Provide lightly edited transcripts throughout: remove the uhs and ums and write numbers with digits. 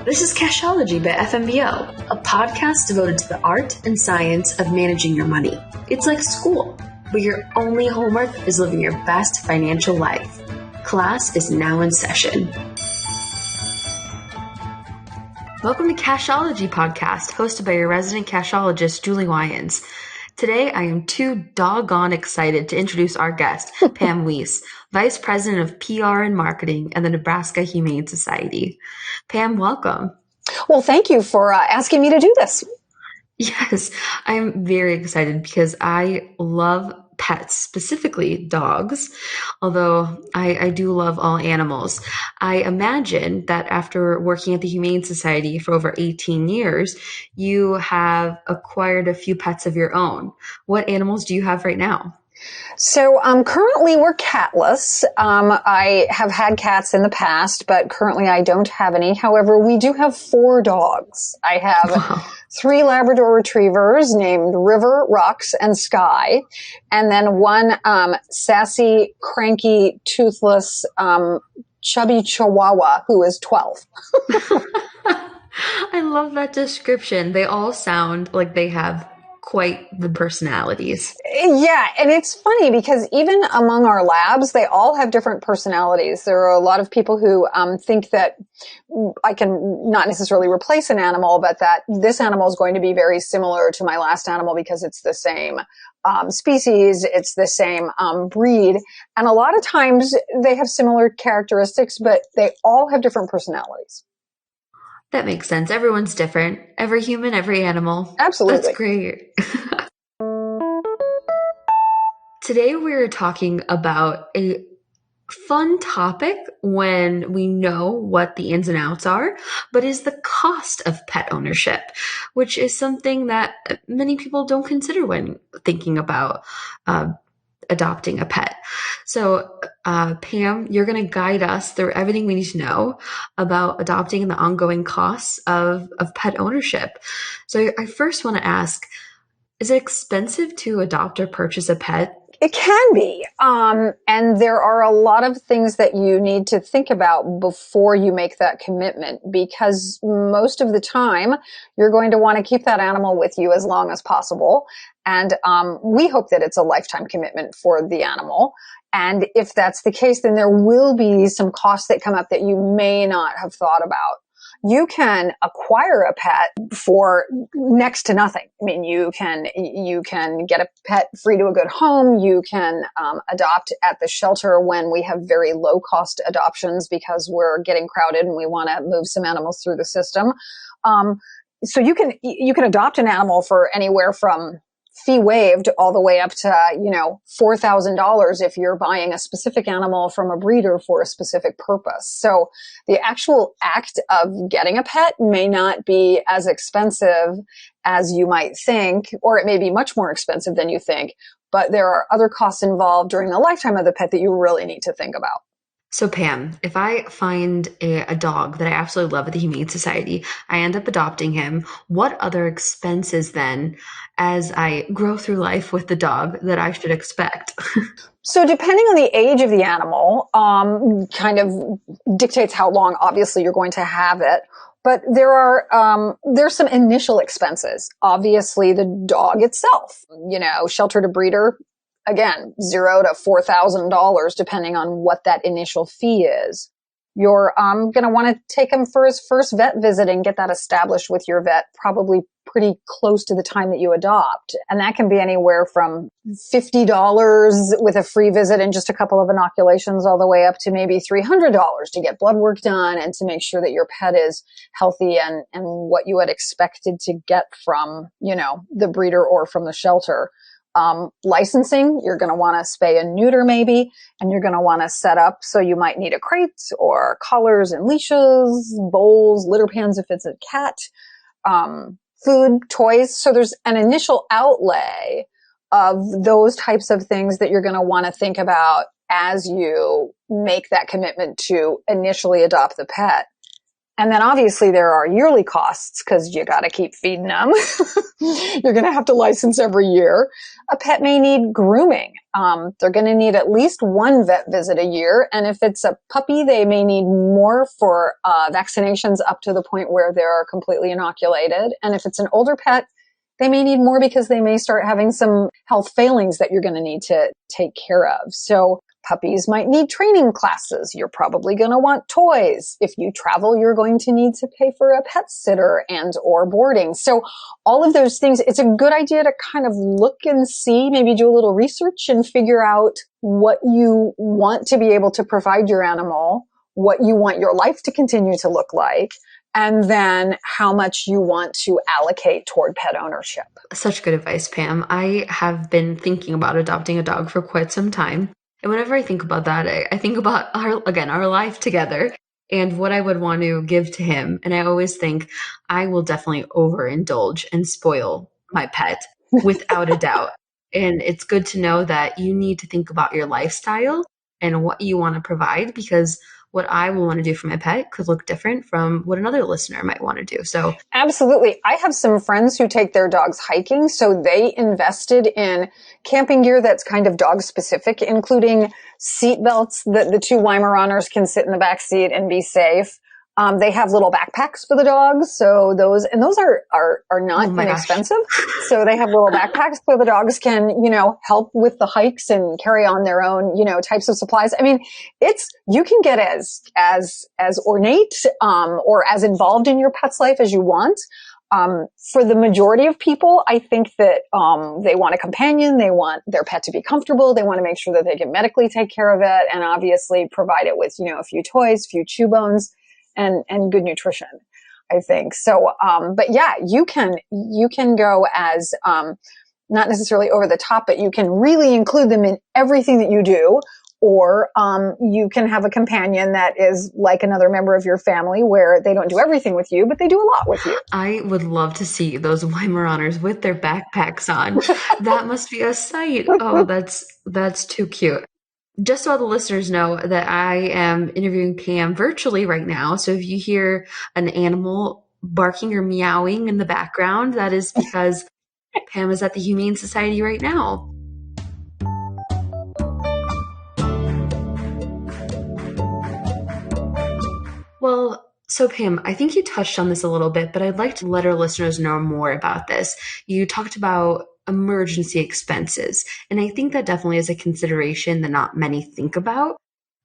This is Cashology by FMBO, a podcast devoted to the art and science of managing your money. It's like school, but your only homework is living your best financial life. Class is now in session. Welcome to Cashology Podcast, hosted by your resident cashologist, Juli. Today, I am too doggone excited to introduce our guest, Pam Wiese, Vice President of PR and Marketing at the Nebraska Humane Society. Pam, welcome. Well, thank you for asking me to do this. Yes, I'm very excited because I love pets, specifically dogs, although I do love all animals. I imagine that after working at the Humane Society for over 18 years, you have acquired a few pets of your own. What animals do you have right now? So currently we're catless. I have had cats in the past, but currently I don't have any. However, we do have 4 dogs. I have 3 Labrador retrievers named River, Rocks, and Sky, and then 1 sassy, cranky, toothless, chubby Chihuahua who is 12. I love that description. They all sound like they have quite the personalities. Yeah, and it's funny because even among our labs, they all have different personalities. There are a lot of people who think that I can not necessarily replace an animal, but that this animal is going to be very similar to my last animal because it's the same species, it's the same breed. And a lot of times they have similar characteristics, but they all have different personalities. That makes sense. Everyone's different. Every human, every animal. Absolutely. That's great. Today we're talking about a fun topic when we know what the ins and outs are, but is the cost of pet ownership, which is something that many people don't consider when thinking about adopting a pet. So, Pam, you're going to guide us through everything we need to know about adopting and the ongoing costs of pet ownership. So I first want to ask, is it expensive to adopt or purchase a pet? It can be. And there are a lot of things that you need to think about before you make that commitment, because most of the time you're going to want to keep that animal with you as long as possible. And we hope that it's a lifetime commitment for the animal. And if that's the case, then there will be some costs that come up that you may not have thought about. You can acquire a pet for next to nothing. I mean, you can get a pet free to a good home. You can adopt at the shelter when we have very low cost adoptions because we're getting crowded and we want to move some animals through the system. So you can adopt an animal for anywhere from fee waived all the way up to, $4,000 if you're buying a specific animal from a breeder for a specific purpose. So the actual act of getting a pet may not be as expensive as you might think, or it may be much more expensive than you think, but there are other costs involved during the lifetime of the pet that you really need to think about. So Pam, if I find a dog that I absolutely love at the Humane Society, I end up adopting him, what other expenses then, as I grow through life with the dog, that I should expect? So depending on the age of the animal, kind of dictates how long, obviously, you're going to have it. But there's some initial expenses. Obviously, the dog itself, shelter to breeder, again, $0 to $4,000, depending on what that initial fee is. You're going to want to take him for his first vet visit and get that established with your vet, probably pretty close to the time that you adopt. And that can be anywhere from $50 with a free visit and just a couple of inoculations all the way up to maybe $300 to get blood work done and to make sure that your pet is healthy and what you had expected to get from, the breeder or from the shelter. Licensing, you're going to want to spay and neuter maybe, and you're going to want to set up. So you might need a crate or collars and leashes, bowls, litter pans if it's a cat, food, toys. So there's an initial outlay of those types of things that you're going to want to think about as you make that commitment to initially adopt the pet. And then obviously there are yearly costs because you got to keep feeding them. You're going to have to license every year. A pet may need grooming. They're going to need at least one vet visit a year. And if it's a puppy, they may need more for vaccinations up to the point where they're completely inoculated. And if it's an older pet, they may need more because they may start having some health failings that you're going to need to take care of. So puppies might need training classes. You're probably going to want toys. If you travel, you're going to need to pay for a pet sitter and or boarding. So all of those things, it's a good idea to kind of look and see, maybe do a little research and figure out what you want to be able to provide your animal, what you want your life to continue to look like, and then how much you want to allocate toward pet ownership. Such good advice, Pam. I have been thinking about adopting a dog for quite some time. And whenever I think about that, I think about our life together and what I would want to give to him. And I always think I will definitely overindulge and spoil my pet without a doubt. And it's good to know that you need to think about your lifestyle and what you want to provide, because what I will want to do for my pet could look different from what another listener might want to do. So absolutely. I have some friends who take their dogs hiking. So they invested in camping gear that's kind of dog specific, including seat belts that the two Weimaraners can sit in the back seat and be safe. They have little backpacks for the dogs. So those are not inexpensive. So they have little backpacks so the dogs can, help with the hikes and carry on their own, types of supplies. I mean, you can get as ornate, or as involved in your pet's life as you want. For the majority of people, I think that, they want a companion. They want their pet to be comfortable. They want to make sure that they can medically take care of it and obviously provide it with, a few toys, a few chew bones, and good nutrition, I think. So, but yeah, you can go as, not necessarily over the top, but you can really include them in everything that you do. Or, you can have a companion that is like another member of your family where they don't do everything with you, but they do a lot with you. I would love to see those Weimaraners with their backpacks on. That must be a sight. Oh, that's too cute. Just so all the listeners know that I am interviewing Pam virtually right now. So if you hear an animal barking or meowing in the background, that is because Pam is at the Humane Society right now. Well, so Pam, I think you touched on this a little bit, but I'd like to let our listeners know more about this. You talked about emergency expenses, and I think that definitely is a consideration that not many think about.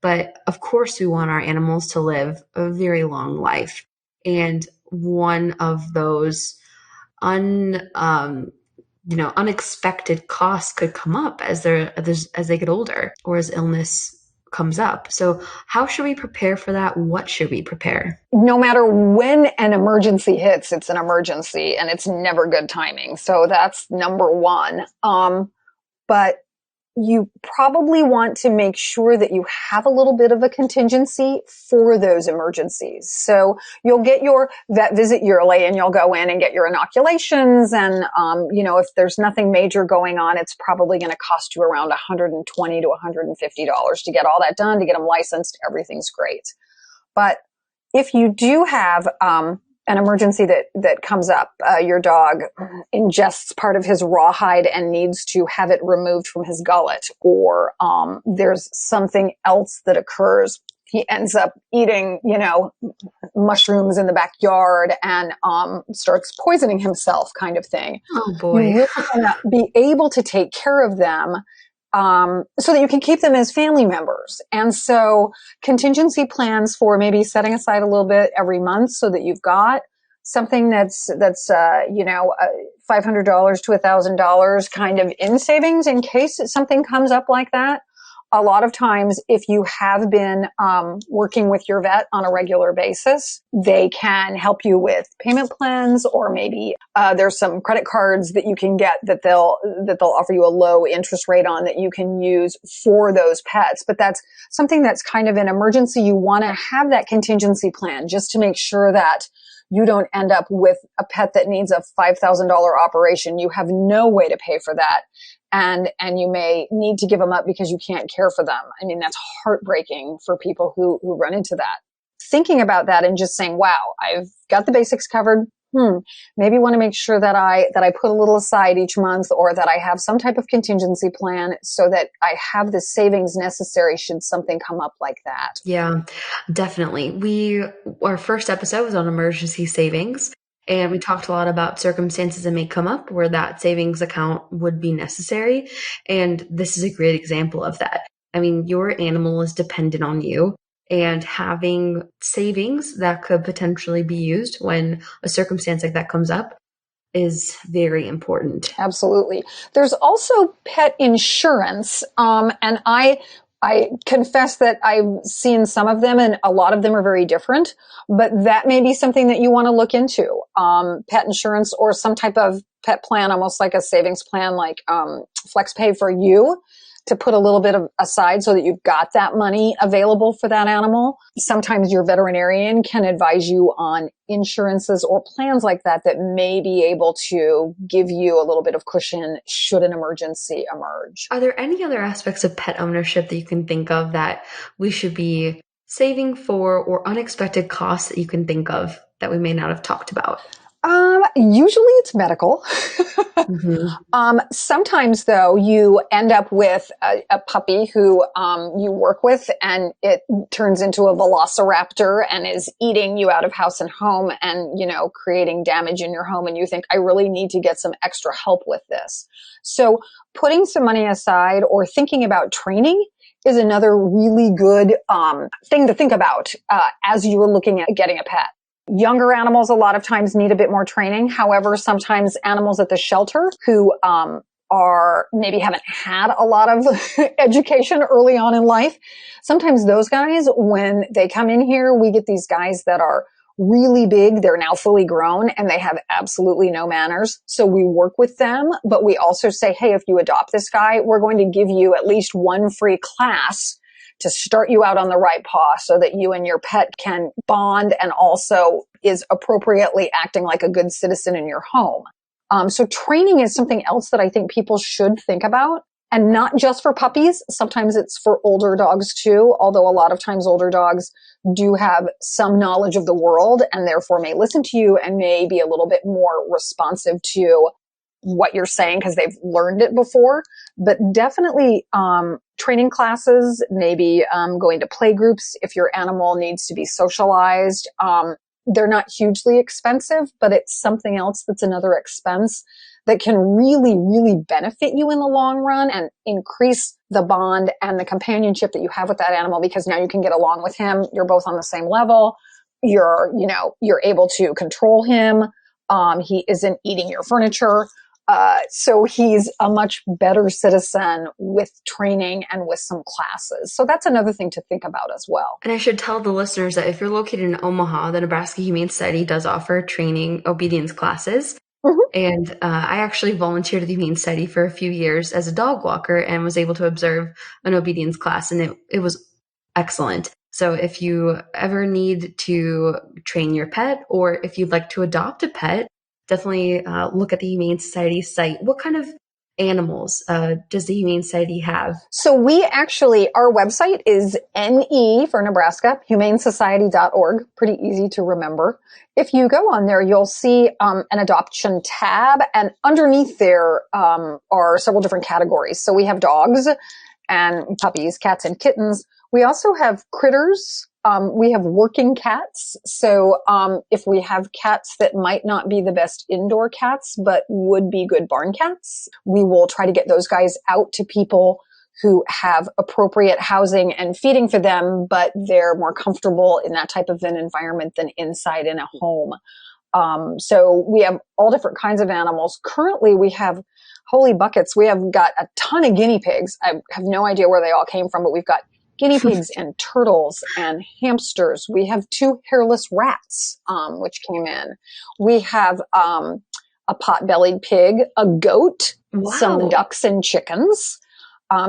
But of course, we want our animals to live a very long life. And one of those unexpected costs could come up as they get older or as illness comes up. So how should we prepare for that? What should we prepare? No matter when an emergency hits, it's an emergency and it's never good timing. So that's number one. But you probably want to make sure that you have a little bit of a contingency for those emergencies. So you'll get your vet visit yearly and you'll go in and get your inoculations. And, if there's nothing major going on, it's probably going to cost you around $120 to $150 to get all that done, to get them licensed. Everything's great. But if you do have, an emergency that comes up, your dog ingests part of his rawhide and needs to have it removed from his gullet, or there's something else that occurs. He ends up eating, mushrooms in the backyard and starts poisoning himself, kind of thing. Oh boy. You really want to be able to take care of them, so that you can keep them as family members. And so contingency plans for maybe setting aside a little bit every month so that you've got something that's $500 to $1,000 kind of in savings in case something comes up like that. A lot of times, if you have been working with your vet on a regular basis, they can help you with payment plans, or maybe there's some credit cards that you can get that they'll offer you a low interest rate on that you can use for those pets. But that's something that's kind of an emergency. You want to have that contingency plan just to make sure that you don't end up with a pet that needs a $5,000 operation. You have no way to pay for that. And you may need to give them up because you can't care for them. I mean, that's heartbreaking for people who run into that. thinking about that and just saying, wow, I've got the basics covered. Maybe want to make sure that I put a little aside each month, or that I have some type of contingency plan so that I have the savings necessary should something come up like that. Yeah, definitely. Our first episode was on emergency savings, and we talked a lot about circumstances that may come up where that savings account would be necessary. And this is a great example of that. I mean, your animal is dependent on you, and having savings that could potentially be used when a circumstance like that comes up is very important. Absolutely. There's also pet insurance. And I confess that I've seen some of them, and a lot of them are very different, but that may be something that you want to look into. Pet insurance, or some type of pet plan, almost like a savings plan, like FlexPay for you, to put a little bit of aside so that you've got that money available for that animal. Sometimes your veterinarian can advise you on insurances or plans like that may be able to give you a little bit of cushion should an emergency emerge. Are there any other aspects of pet ownership that you can think of that we should be saving for, or unexpected costs that you can think of that we may not have talked about? Usually it's medical. Sometimes though, you end up with a puppy who, you work with, and it turns into a velociraptor and is eating you out of house and home, and, creating damage in your home. And you think, I really need to get some extra help with this. So putting some money aside or thinking about training is another really good, thing to think about, as you are looking at getting a pet. Younger animals a lot of times need a bit more training. However, sometimes animals at the shelter who maybe haven't had a lot of education early on in life, sometimes those guys, when they come in here, we get these guys that are really big. They're now fully grown and they have absolutely no manners. So we work with them, but we also say, hey, if you adopt this guy, we're going to give you at least one free class to start you out on the right paw so that you and your pet can bond and also is appropriately acting like a good citizen in your home. So training is something else that I think people should think about, and not just for puppies. Sometimes it's for older dogs too, although a lot of times older dogs do have some knowledge of the world and therefore may listen to you and may be a little bit more responsive to what you're saying because they've learned it before. But definitely training classes, maybe going to play groups if your animal needs to be socialized. They're not hugely expensive, but it's something else that's another expense that can really, really benefit you in the long run and increase the bond and the companionship that you have with that animal, because now you can get along with him. You're both on the same level. You're able to control him. He isn't eating your furniture. So he's a much better citizen with training and with some classes. So that's another thing to think about as well. And I should tell the listeners that if you're located in Omaha, the Nebraska Humane Society does offer training obedience classes. And I actually volunteered at the Humane Society for a few years as a dog walker and was able to observe an obedience class, and it was excellent. So if you ever need to train your pet, or if you'd like to adopt a pet, definitely look at the Humane Society site. What kind of animals does the Humane Society have? So our website is NE for Nebraska, humanesociety.org. Pretty easy to remember. If you go on there, you'll see an adoption tab, and underneath there are several different categories. So we have dogs and puppies, cats and kittens. We also have critters. We have working cats. So if we have cats that might not be the best indoor cats, but would be good barn cats, we will try to get those guys out to people who have appropriate housing and feeding for them, but they're more comfortable in that type of an environment than inside in a home. So we have all different kinds of animals. Currently, we have, holy buckets, we have got a ton of guinea pigs. I have no idea where they all came from, but we've got guinea pigs and turtles and hamsters. We have 2 hairless rats, which came in. We have a pot-bellied pig, a goat, some ducks and chickens.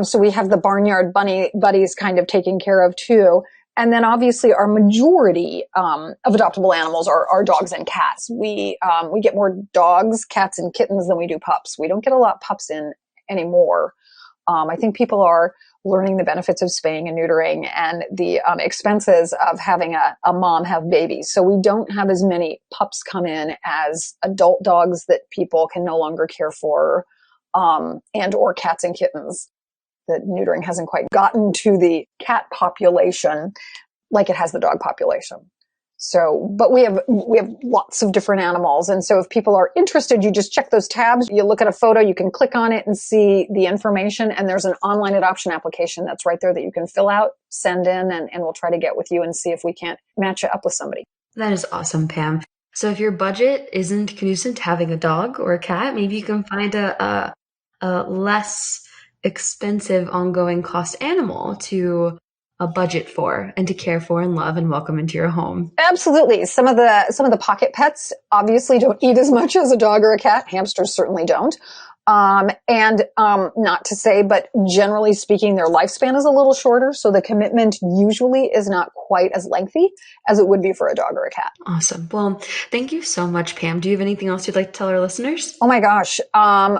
So we have the barnyard buddies kind of taken care of too. And then obviously our majority of adoptable animals are dogs and cats. We get more dogs, cats, and kittens than we do pups. We don't get a lot of pups in anymore. I think people are learning the benefits of spaying and neutering and the expenses of having a mom have babies. So we don't have as many pups come in as adult dogs that people can no longer care for, and or cats and kittens. That neutering hasn't quite gotten to the cat population like it has the dog population. So, but we have lots of different animals. And so if people are interested, you just check those tabs. You look at a photo, you can click on it and see the information. And there's an online adoption application that's right there that you can fill out, send in, and we'll try to get with you and see if we can't match you up with somebody. That is awesome, Pam. So if your budget isn't conducive to having a dog or a cat, maybe you can find a less expensive ongoing cost animal to a budget for and to care for and love and welcome into your home. Absolutely. Some of the pocket pets obviously don't eat as much as a dog or a cat. Hamsters certainly don't. Not to say, but generally speaking, their lifespan is a little shorter. So the commitment usually is not quite as lengthy as it would be for a dog or a cat. Awesome. Well, thank you so much, Pam. Do you have anything else you'd like to tell our listeners? Oh my gosh.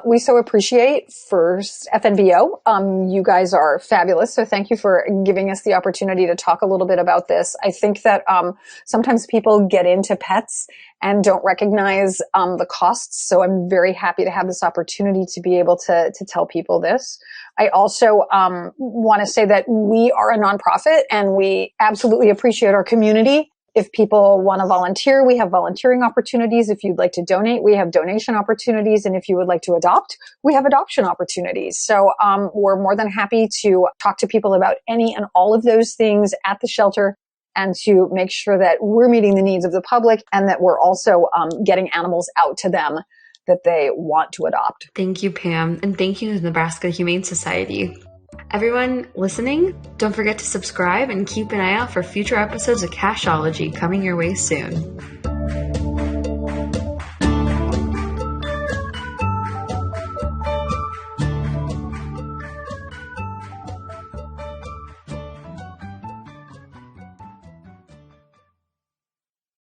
We so appreciate first FNBO. You guys are fabulous. So thank you for giving us the opportunity to talk a little bit about this. I think that, sometimes people get into pets and don't recognize the costs. So I'm very happy to have this opportunity to be able to tell people this. I also want to say that we are a nonprofit and we absolutely appreciate our community. If people want to volunteer, we have volunteering opportunities. If you'd like to donate, we have donation opportunities. And if you would like to adopt, we have adoption opportunities. So we're more than happy to talk to people about any and all of those things at the shelter, and to make sure that we're meeting the needs of the public and that we're also getting animals out to them that they want to adopt. Thank you, Pam. And thank you to the Nebraska Humane Society. Everyone listening, don't forget to subscribe and keep an eye out for future episodes of Cashology coming your way soon.